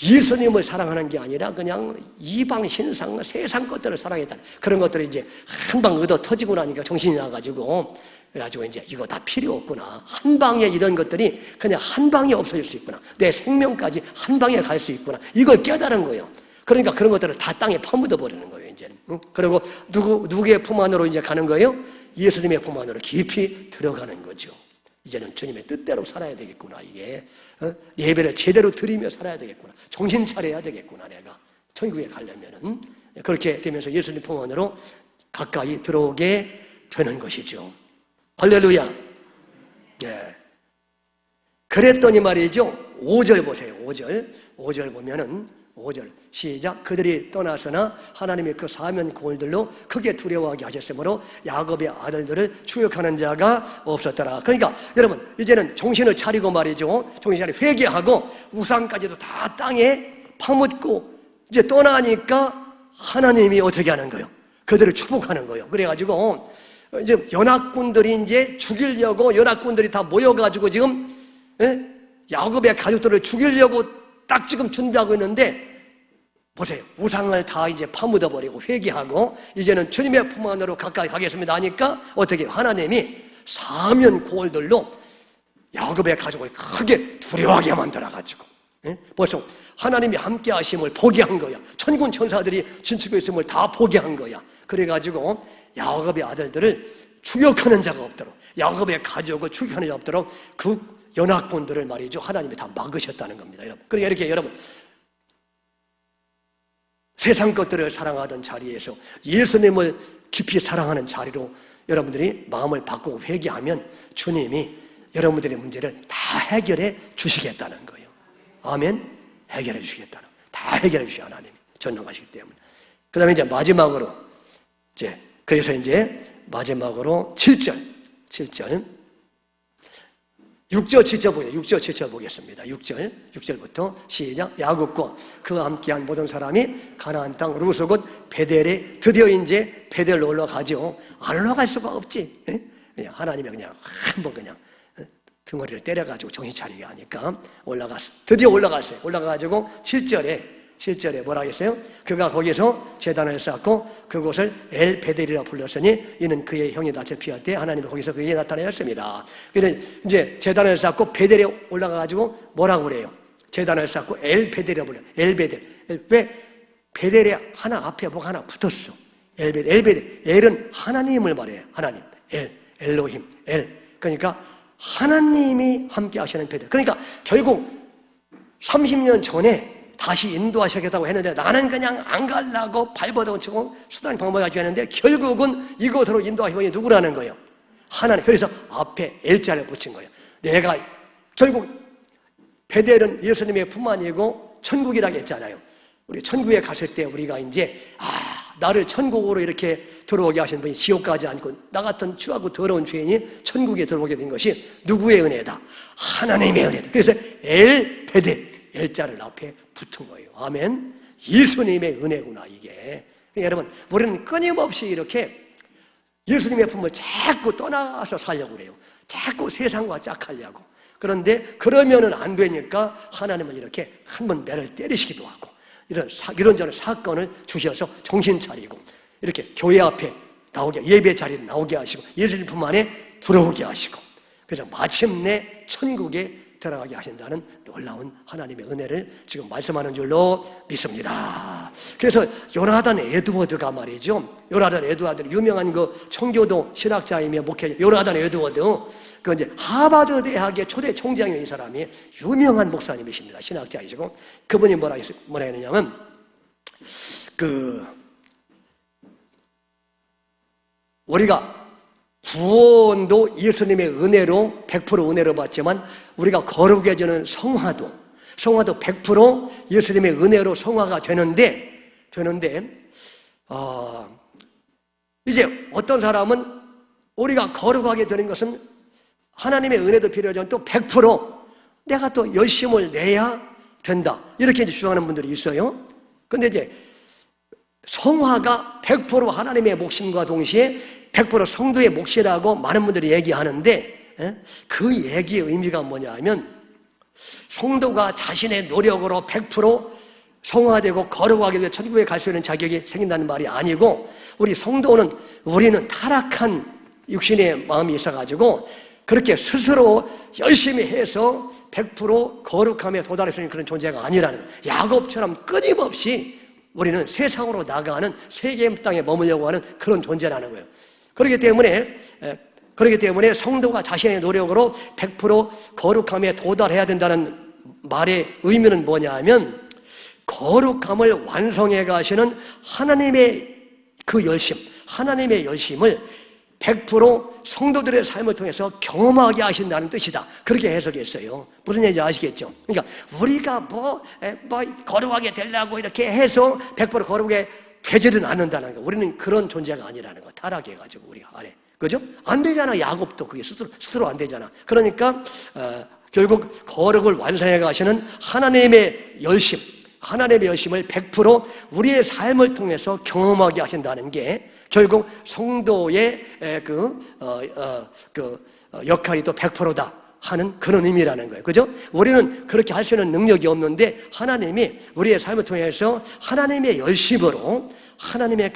A: 예수님을 사랑하는 게 아니라 그냥 이방 신상, 세상 것들을 사랑했다. 그런 것들이 이제 한방 얻어 터지고 나니까 정신이 나가지고, 그래가지고 이제 이거 다 필요 없구나. 한 방에 이런 것들이 그냥 한 방에 없어질 수 있구나. 내 생명까지 한 방에 갈 수 있구나. 이걸 깨달은 거예요. 그러니까 그런 것들을 다 땅에 파묻어 버리는 거예요, 이제는. 그리고 누구의 품 안으로 이제 가는 거예요? 예수님의 품 안으로 깊이 들어가는 거죠. 이제는 주님의 뜻대로 살아야 되겠구나. 이게 예배를 제대로 드리며 살아야 되겠구나. 정신 차려야 되겠구나. 내가 천국에 가려면은. 그렇게 되면서 예수님 품 안으로 가까이 들어오게 되는 것이죠. 할렐루야. 예. 그랬더니 말이죠. 5절 보세요. 5절 보면은 5절 시작. 그들이 떠나서나 하나님의 그 사면 고울들로 크게 두려워하게 하셨으므로 야곱의 아들들을 추격하는 자가 없었더라. 그러니까 여러분 이제는 정신을 차리고 말이죠. 정신 차리고 회개하고 우상까지도 다 땅에 파묻고 이제 떠나니까 하나님이 어떻게 하는 거예요? 그들을 축복하는 거예요. 그래가지고 이제 연합군들이 이제 죽이려고 연합군들이 다 모여가지고 지금 야곱의 가족들을 죽이려고 딱 지금 준비하고 있는데 보세요. 우상을 다 이제 파묻어버리고 회개하고 이제는 주님의 품 안으로 가까이 가겠습니다 하니까 어떻게 하나님이 사면 고울들로 야곱의 가족을 크게 두려워하게 만들어가지고 벌써 하나님이 함께 하심을 포기한 거야. 천군 천사들이 진치고 있음을 다 포기한 거야. 그래가지고 야곱의 아들들을 추격하는 자가 없도록 야곱의 가족을 추격하는 자가 없도록 그 연합군들을 말이죠. 하나님이 다 막으셨다는 겁니다. 여러분. 그러니까 이렇게 여러분 세상 것들을 사랑하던 자리에서 예수님을 깊이 사랑하는 자리로 여러분들이 마음을 바꾸고 회개하면 주님이 여러분들의 문제를 다 해결해 주시겠다는 거예요. 아멘. 해결해 주시겠다는. 다 해결해 주셔 하나님이 전능하시기 때문에. 그 다음에 이제 마지막으로 그래서 이제 마지막으로 7절 6절 7절 보세요. 6절 7절 보겠습니다. 6절부터 시작. 야곱과 그와 함께한 모든 사람이 가나안 땅 루스 곧 베델에 드디어 이제 베델로 올라가죠. 안 올라갈 수가 없지. 그냥 하나님이 그냥 한번 그냥 등허리를 때려가지고 정신 차리게 하니까 올라갔어요. 드디어 올라갔어요. 올라가가지고 7절에 뭐라 했어요? 그가 거기서 제단을 쌓고 그곳을 엘베델이라 불렀으니 이는 그의 형이 다쳐 피할 때 하나님이 거기서 그에게 나타나셨습니다. 그래서 이제 제단을 쌓고 베델에 올라가가지고 뭐라고 그래요? 제단을 쌓고 엘베델이라 불러요. 엘베델. 왜? 베델에 하나 앞에 뭐가 하나 붙었어. 엘베델. 엘은 하나님을 말해요. 하나님. 엘로힘. 그러니까 하나님이 함께 하시는 베델. 그러니까 결국 30년 전에 다시 인도하시겠다고 했는데 나는 그냥 안 가려고 발버둥 치고 수단 방법을 가지고 했는데 결국은 이곳으로 인도하시고 누구라는 거예요? 하나님. 그래서 앞에 L자를 붙인 거예요. 내가 결국 베델은 예수님의 품 아니고 천국이라고 했잖아요. 우리 천국에 갔을 때 우리가 이제 나를 천국으로 이렇게 들어오게 하신 분이 지옥 가지 않고 나 같은 추하고 더러운 죄인이 천국에 들어오게 된 것이 누구의 은혜다? 하나님의 은혜다. 그래서 엘베델 L자를 앞에 붙은 거예요. 아멘. 예수님의 은혜구나 이게. 여러분 우리는 끊임없이 이렇게 예수님의 품을 자꾸 떠나서 살려고 그래요. 자꾸 세상과 짝하려고. 그런데 그러면은 안 되니까 하나님은 이렇게 한 번 매를 때리시기도 하고 이런저런 사건을 주셔서 정신 차리고 이렇게 교회 앞에 나오게 예배 자리에 나오게 하시고 예수님 품 안에 들어오게 하시고 그래서 마침내 천국에 들어가게 하신다는 놀라운 하나님의 은혜를 지금 말씀하는 줄로 믿습니다. 그래서 요나단 에드워드가 말이죠. 요나단 에드워드 유명한 그 청교도 신학자이며 목회자 요나단 에드워드 그 이제 하버드 대학의 초대 총장인 이 사람이 유명한 목사님이십니다. 신학자이시고 그분이 뭐라 했냐면 우리가 구원도 예수님의 은혜로 100% 은혜로 받지만 우리가 거룩해 지는 성화도 100% 예수님의 은혜로 성화가 되는데 이제 어떤 사람은 우리가 거룩하게 되는 것은 하나님의 은혜도 필요하지만 또 100% 내가 또 열심을 내야 된다 이렇게 이제 주장하는 분들이 있어요. 근데 이제 성화가 100% 하나님의 몫임과 동시에 100% 성도의 몫이라고 많은 분들이 얘기하는데 그 얘기의 의미가 뭐냐면 성도가 자신의 노력으로 100% 성화되고 거룩하게 되어 천국에 갈 수 있는 자격이 생긴다는 말이 아니고 우리 성도는 우리는 타락한 육신의 마음이 있어가지고 그렇게 스스로 열심히 해서 100% 거룩함에 도달할 수 있는 그런 존재가 아니라는 거예요. 야곱처럼 끊임없이 우리는 세상으로 나가는 세계 땅에 머물려고 하는 그런 존재라는 거예요. 그렇기 때문에 성도가 자신의 노력으로 100% 거룩함에 도달해야 된다는 말의 의미는 뭐냐 하면 거룩함을 완성해 가시는 하나님의 그 열심, 하나님의 열심을 100% 성도들의 삶을 통해서 경험하게 하신다는 뜻이다. 그렇게 해석했어요. 무슨 얘기인지 아시겠죠? 그러니까 우리가 거룩하게 되려고 이렇게 해서 100% 거룩하게 되지는 않는다는 거. 우리는 그런 존재가 아니라는 거. 타락해가지고 우리가 안에. 그죠? 안 되잖아. 야곱도 그게 스스로 안 되잖아. 그러니까 결국 거룩을 완성해 가시는 하나님의 열심을 100% 우리의 삶을 통해서 경험하게 하신다는 게 결국 성도의 역할이 또 100%다 하는 그런 의미라는 거예요. 그죠? 우리는 그렇게 할 수 있는 능력이 없는데 하나님이 우리의 삶을 통해서 하나님의 열심으로 하나님의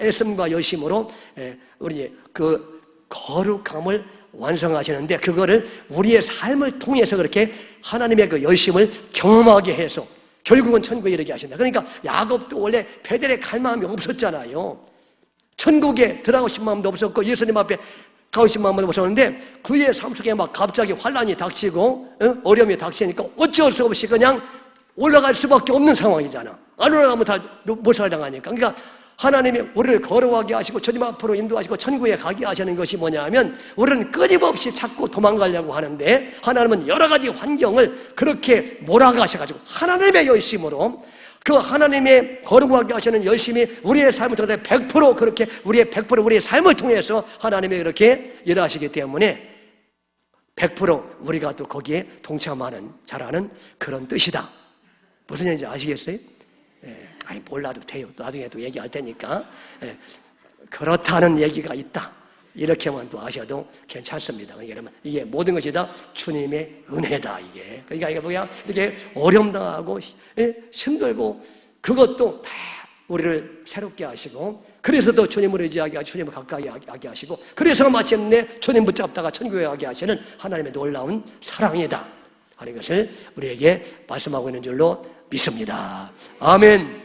A: 애씀과 열심으로 우리 그 거룩함을 완성하시는데 그거를 우리의 삶을 통해서 그렇게 하나님의 그 열심을 경험하게 해서 결국은 천국에 이르게 하신다. 그러니까 야곱도 원래 베델에 갈 마음이 없었잖아요. 천국에 들어가고 싶은 마음도 없었고 예수님 앞에 가고 싶은 마음도 없었는데 그의 삶 속에 막 갑자기 환란이 닥치고 어려움이 닥치니까 어쩔 수 없이 그냥 올라갈 수밖에 없는 상황이잖아. 안 올라가면 다 못살당하니까. 그러니까 하나님이 우리를 거룩하게 하시고 주님 앞으로 인도하시고 천국에 가게 하시는 것이 뭐냐 하면 우리는 끊임없이 자꾸 도망가려고 하는데 하나님은 여러 가지 환경을 그렇게 몰아가셔가지고 하나님의 열심으로 그 하나님의 거룩하게 하시는 열심이 우리의 삶을 통해서 100% 그렇게 우리의 삶을 통해서 하나님이 그렇게 일하시기 때문에 100% 우리가 또 거기에 동참하는 잘하는 그런 뜻이다. 무슨 얘기인지 아시겠어요? 몰라도 돼요. 나중에 또 얘기할 테니까. 그렇다는 얘기가 있다. 이렇게만 또 아셔도 괜찮습니다. 여러분, 이게 모든 것이 다 주님의 은혜다, 이게. 그러니까 이게 뭐야? 이렇게 어려움 당하고, 힘들고, 그것도 다 우리를 새롭게 하시고, 그래서 더 주님을 의지하게 하시고, 주님을 가까이 하게 하시고, 그래서 마침내 주님 붙잡다가 천국에 가게 하시는 하나님의 놀라운 사랑이다 하는 것을 우리에게 말씀하고 있는 줄로 믿습니다. 아멘.